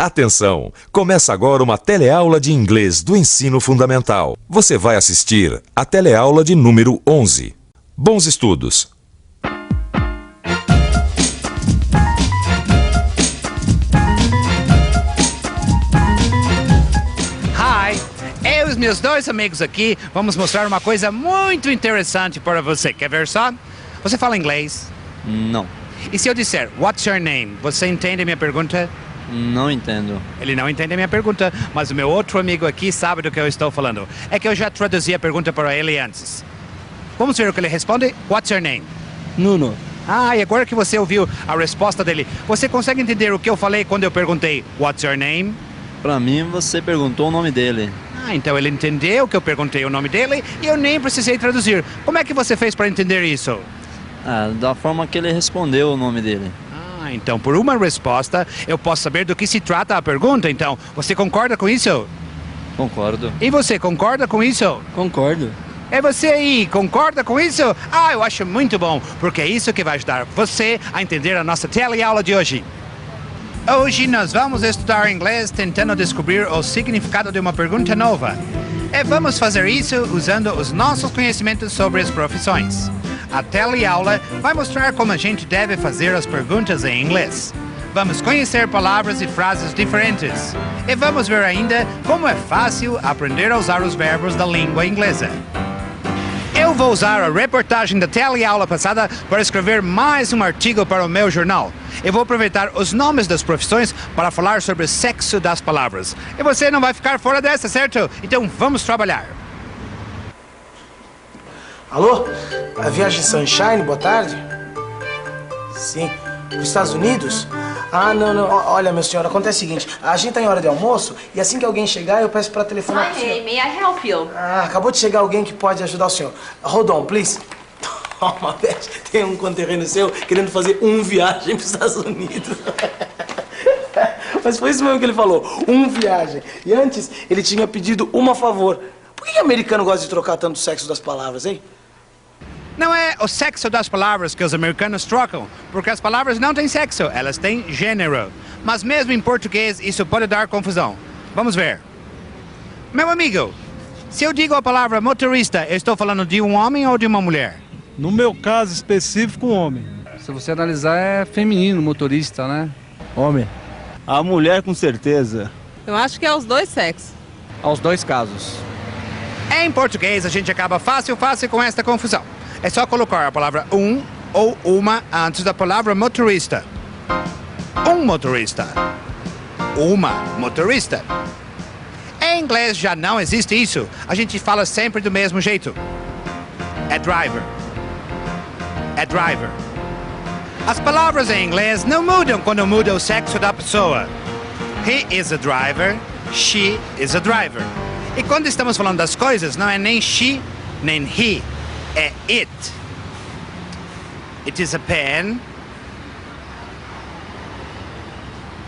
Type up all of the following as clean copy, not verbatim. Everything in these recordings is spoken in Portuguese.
Atenção! Começa agora uma teleaula de inglês do ensino fundamental. Você vai assistir a teleaula de número 11. Bons estudos! Hi! Eu e os meus dois amigos aqui vamos mostrar uma coisa muito interessante para você. Quer ver só? Você fala inglês? Não. E se eu disser, what's your name? Você entende a minha pergunta? Não entendo. Ele não entende a minha pergunta, mas o meu outro amigo aqui sabe do que eu estou falando. É que eu já traduzi a pergunta para ele antes. Vamos ver o que ele responde? What's your name? Nuno. Ah, e agora que você ouviu a resposta dele, você consegue entender o que eu falei quando eu perguntei, what's your name? Pra mim, você perguntou o nome dele. Ah, então ele entendeu que eu perguntei o nome dele e eu nem precisei traduzir. Como é que você fez para entender isso? Da forma que ele respondeu o nome dele. Então, por uma resposta, eu posso saber do que se trata a pergunta. Então, você concorda com isso? Concordo. E você concorda com isso? Concordo. É você aí, concorda com isso? Eu acho muito bom, porque é isso que vai ajudar você a entender a nossa teleaula de hoje. Hoje nós vamos estudar inglês tentando descobrir o significado de uma pergunta nova. E vamos fazer isso usando os nossos conhecimentos sobre as profissões. A teleaula vai mostrar como a gente deve fazer as perguntas em inglês. Vamos conhecer palavras e frases diferentes. E vamos ver ainda como é fácil aprender a usar os verbos da língua inglesa. Eu vou usar a reportagem da teleaula passada para escrever mais um artigo para o meu jornal. Eu vou aproveitar os nomes das profissões para falar sobre o sexo das palavras. E você não vai ficar fora dessa, certo? Então vamos trabalhar. Alô? A viagem Sunshine, boa tarde? Sim. Para os Estados Unidos? Não. Olha, meu senhor, acontece o seguinte. A gente tá em hora de almoço e assim que alguém chegar, eu peço para telefonar pro senhor. Hi, may I help you? Acabou de chegar alguém que pode ajudar o senhor. Hold on, please. Toma, Beth. Tem um conterrâneo seu querendo fazer viagem para os Estados Unidos. Mas foi isso mesmo que ele falou. Viagem. E antes, ele tinha pedido a favor. Por que o americano gosta de trocar tanto o sexo das palavras, hein? Não é o sexo das palavras que os americanos trocam, porque as palavras não têm sexo, elas têm gênero. Mas mesmo em português, isso pode dar confusão. Vamos ver. Meu amigo, se eu digo a palavra motorista, eu estou falando de um homem ou de uma mulher? No meu caso específico, homem. Se você analisar, é feminino, motorista, né? Homem. A mulher, com certeza. Eu acho que é os dois sexos. Aos dois casos. Em português, a gente acaba fácil com esta confusão. É só colocar a palavra ou uma antes da palavra motorista. Um motorista. Uma motorista. Em inglês já não existe isso. A gente fala sempre do mesmo jeito. É driver. É driver. As palavras em inglês não mudam quando muda o sexo da pessoa. He is a driver. She is a driver. E quando estamos falando das coisas, não é nem she, nem he. É it. It is a pen.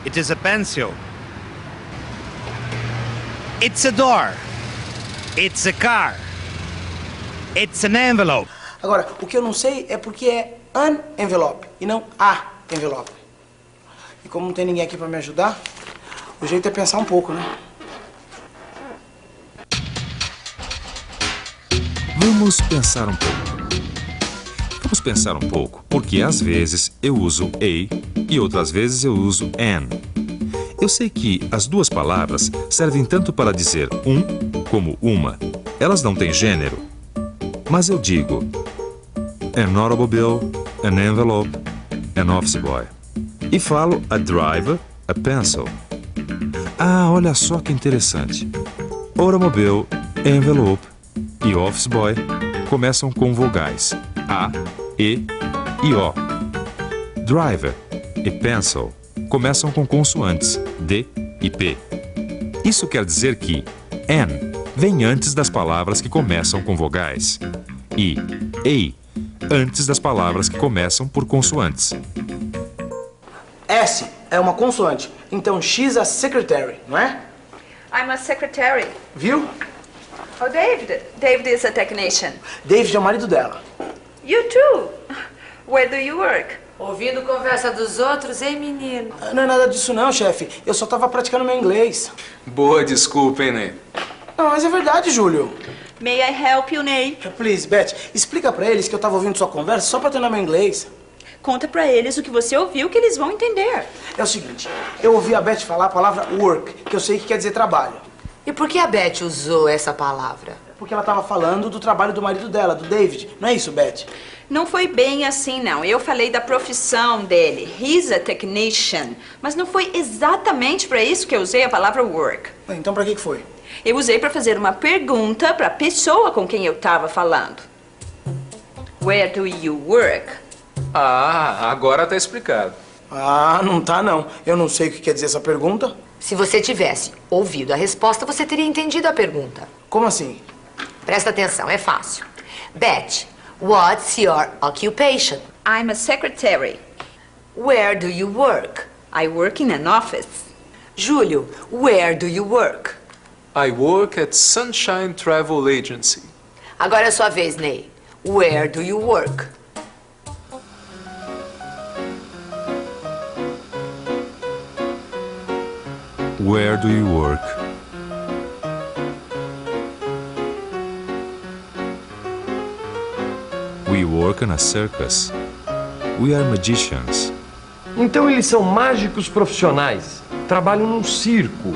It is a pencil. It's a door. It's a car. It's an envelope. Agora, o que eu não sei é porque é an envelope e não a envelope. E como não tem ninguém aqui para me ajudar, o jeito é pensar um pouco, né? Vamos pensar um pouco. Vamos pensar um pouco, porque às vezes eu uso a e outras vezes eu uso an. Eu sei que as duas palavras servem tanto para dizer como uma. Elas não têm gênero. Mas eu digo an automobile, an envelope, an office boy. E falo a driver, a pencil. Olha só que interessante. Automobile, envelope e office boy começam com vogais A, E e O. Driver e pencil começam com consoantes D e P. Isso quer dizer que N vem antes das palavras que começam com vogais e A antes das palavras que começam por consoantes. S é uma consoante, então she's a secretary, não é? I'm a secretary. Viu? Oh, David. David is a technician. David é o marido dela. You too. Where do you work? Ouvindo conversa dos outros, hein, menino? Não é nada disso não, chefe. Eu só tava praticando meu inglês. Boa desculpa, hein, Ney? Não, mas é verdade, Júlio. May I help you, Ney? Please, Beth, explica pra eles que eu tava ouvindo sua conversa só pra treinar meu inglês. Conta pra eles o que você ouviu, que eles vão entender. É o seguinte, eu ouvi a Beth falar a palavra work, que eu sei que quer dizer trabalho. E por que a Beth usou essa palavra? Porque ela tava falando do trabalho do marido dela, do David. Não é isso, Beth? Não foi bem assim, não. Eu falei da profissão dele. He's a technician. Mas não foi exatamente para isso que eu usei a palavra work. Então pra que foi? Eu usei para fazer uma pergunta para a pessoa com quem eu estava falando. Where do you work? Ah, agora tá explicado. Ah, não tá não. Eu não sei o que quer dizer essa pergunta. Se você tivesse ouvido a resposta, você teria entendido a pergunta. Como assim? Presta atenção, é fácil. Beth, what's your occupation? I'm a secretary. Where do you work? I work in an office. Júlio, where do you work? I work at Sunshine Travel Agency. Agora é sua vez, Ney. Where do you work? Where do you work? We work in a circus. We are magicians. Então eles são mágicos profissionais. Trabalham num circo.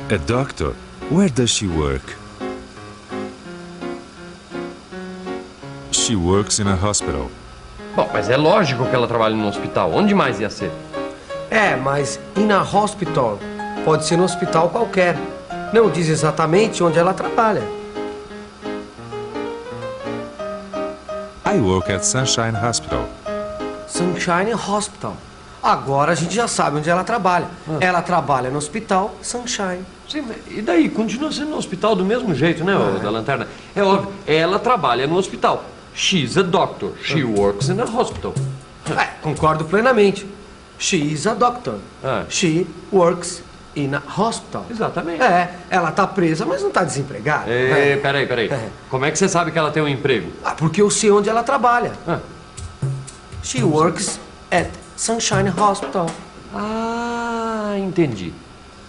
A doctor. Where does she work? She works in a hospital. Bom, mas é lógico que ela trabalha num hospital. Onde mais ia ser? É, mas in a hospital pode ser num hospital qualquer. Não diz exatamente onde ela trabalha. I work at Sunshine Hospital. Sunshine Hospital. Agora a gente já sabe onde ela trabalha. Ela trabalha no hospital Sunshine. Sim, e daí? Continua sendo no hospital do mesmo jeito, né, o da lanterna? É óbvio, ela trabalha no hospital. She's a doctor. She works in a hospital. Concordo plenamente. She is a doctor. She works in a hospital. Exatamente. Ela tá presa, mas não tá desempregada. Peraí. Como é que você sabe que ela tem um emprego? Porque eu sei onde ela trabalha. She works at Sunshine Hospital. Ah, entendi.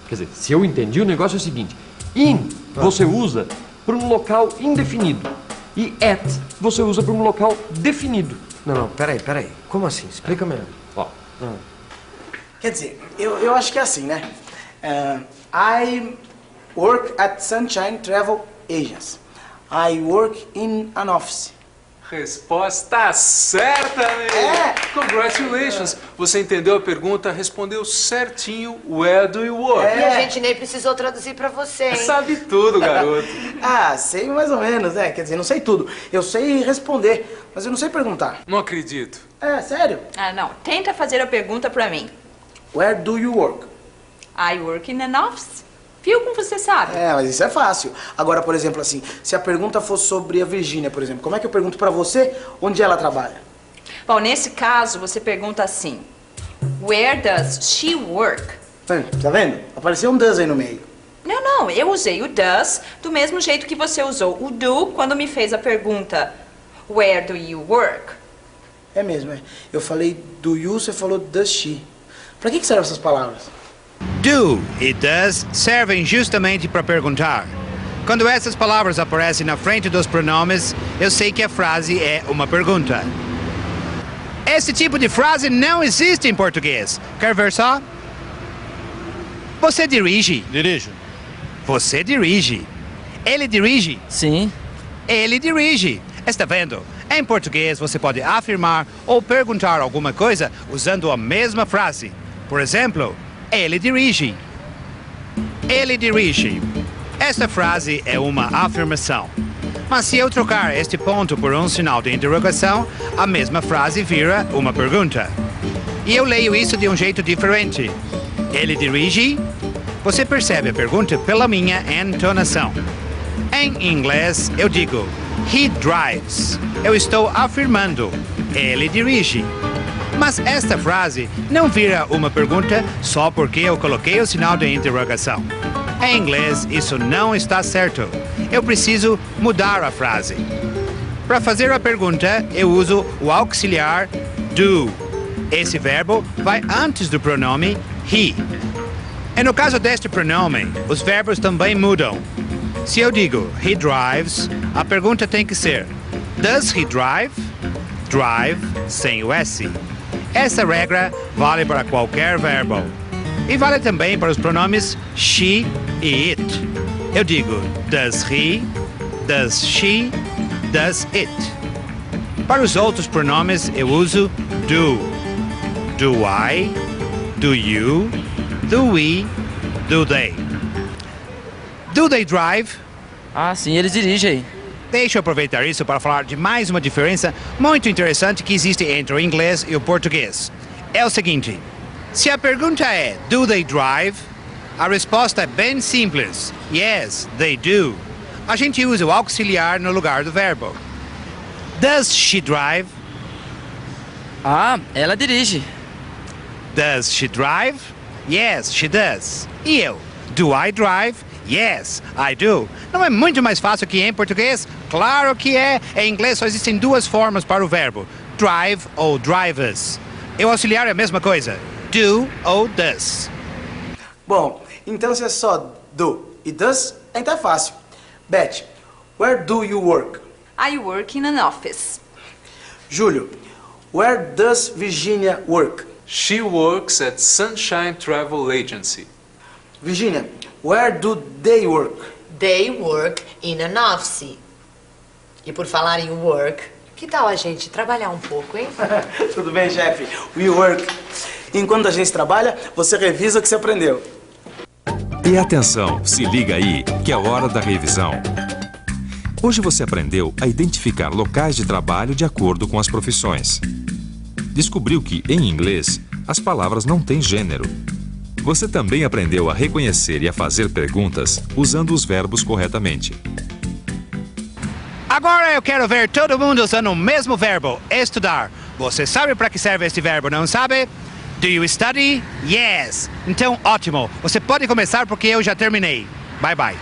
Quer dizer, se eu entendi, o negócio é o seguinte. In você usa para um local indefinido. E at você usa para um local definido. Não, peraí. Como assim? Explica melhor. Quer dizer, eu acho que é assim, né? I work at Sunshine Travel Agency. I work in an office. Resposta certa, Ney! Congratulations! Você entendeu a pergunta, respondeu certinho. Where do you work? E a gente nem precisou traduzir pra você, hein? Sabe tudo, garoto. Sei mais ou menos, né? Quer dizer, não sei tudo. Eu sei responder, mas eu não sei perguntar. Não acredito. Sério? Não. Tenta fazer a pergunta pra mim. Where do you work? I work in an office. Viu como você sabe? Mas isso é fácil. Agora, por exemplo, assim, se a pergunta for sobre a Virgínia, por exemplo, como é que eu pergunto pra você onde ela trabalha? Bom, nesse caso, você pergunta assim. Where does she work? Tá vendo? Apareceu um does aí no meio. Não. Eu usei o does do mesmo jeito que você usou o do quando me fez a pergunta. Where do you work? É mesmo, Eu falei do you, você falou does she. Pra que servem essas palavras? Do e does servem justamente para perguntar. Quando essas palavras aparecem na frente dos pronomes, eu sei que a frase é uma pergunta. Esse tipo de frase não existe em português. Quer ver só? Você dirige? Dirijo. Você dirige. Ele dirige? Sim. Ele dirige. Está vendo? Em português, você pode afirmar ou perguntar alguma coisa usando a mesma frase. Por exemplo, ele dirige. Ele dirige. Esta frase é uma afirmação. Mas se eu trocar este ponto por um sinal de interrogação, a mesma frase vira uma pergunta. E eu leio isso de um jeito diferente. Ele dirige? Você percebe a pergunta pela minha entonação. Em inglês, eu digo, he drives. Eu estou afirmando, ele dirige. Mas esta frase não vira uma pergunta só porque eu coloquei o sinal de interrogação. Em inglês, isso não está certo. Eu preciso mudar a frase. Para fazer a pergunta, eu uso o auxiliar do. Esse verbo vai antes do pronome he. E no caso deste pronome, os verbos também mudam. Se eu digo he drives, a pergunta tem que ser does he drive? Drive sem o S. Essa regra vale para qualquer verbo. E vale também para os pronomes she e it. Eu digo does he, does she, does it. Para os outros pronomes eu uso do. Do I, do you, do we, do they. Do they drive? Ah, sim, eles dirigem. Deixa eu aproveitar isso para falar de mais uma diferença muito interessante que existe entre o inglês e o português. É o seguinte, se a pergunta é do they drive, a resposta é bem simples. Yes, they do. A gente usa o auxiliar no lugar do verbo. Does she drive? Ah, ela dirige. Does she drive? Yes, she does. E eu? Do I drive? Yes, I do. Não é muito mais fácil que em português? Claro que é. Em inglês só existem duas formas para o verbo. Drive ou drivers. E o auxiliar é a mesma coisa. Do ou does. Bom, então se é só do e does, então é fácil. Beth, where do you work? I work in an office. Júlio, where does Virginia work? She works at Sunshine Travel Agency. Virginia, where do they work? They work in an office. E por falar em work, que tal a gente trabalhar um pouco, hein? Tudo bem, chefe. We work. Enquanto a gente trabalha, você revisa o que você aprendeu. E atenção, se liga aí, que é hora da revisão. Hoje você aprendeu a identificar locais de trabalho de acordo com as profissões. Descobriu que, em inglês, as palavras não têm gênero. Você também aprendeu a reconhecer e a fazer perguntas usando os verbos corretamente. Agora eu quero ver todo mundo usando o mesmo verbo, estudar. Você sabe para que serve este verbo, não sabe? Do you study? Yes. Então, ótimo. Você pode começar porque eu já terminei. Bye, bye.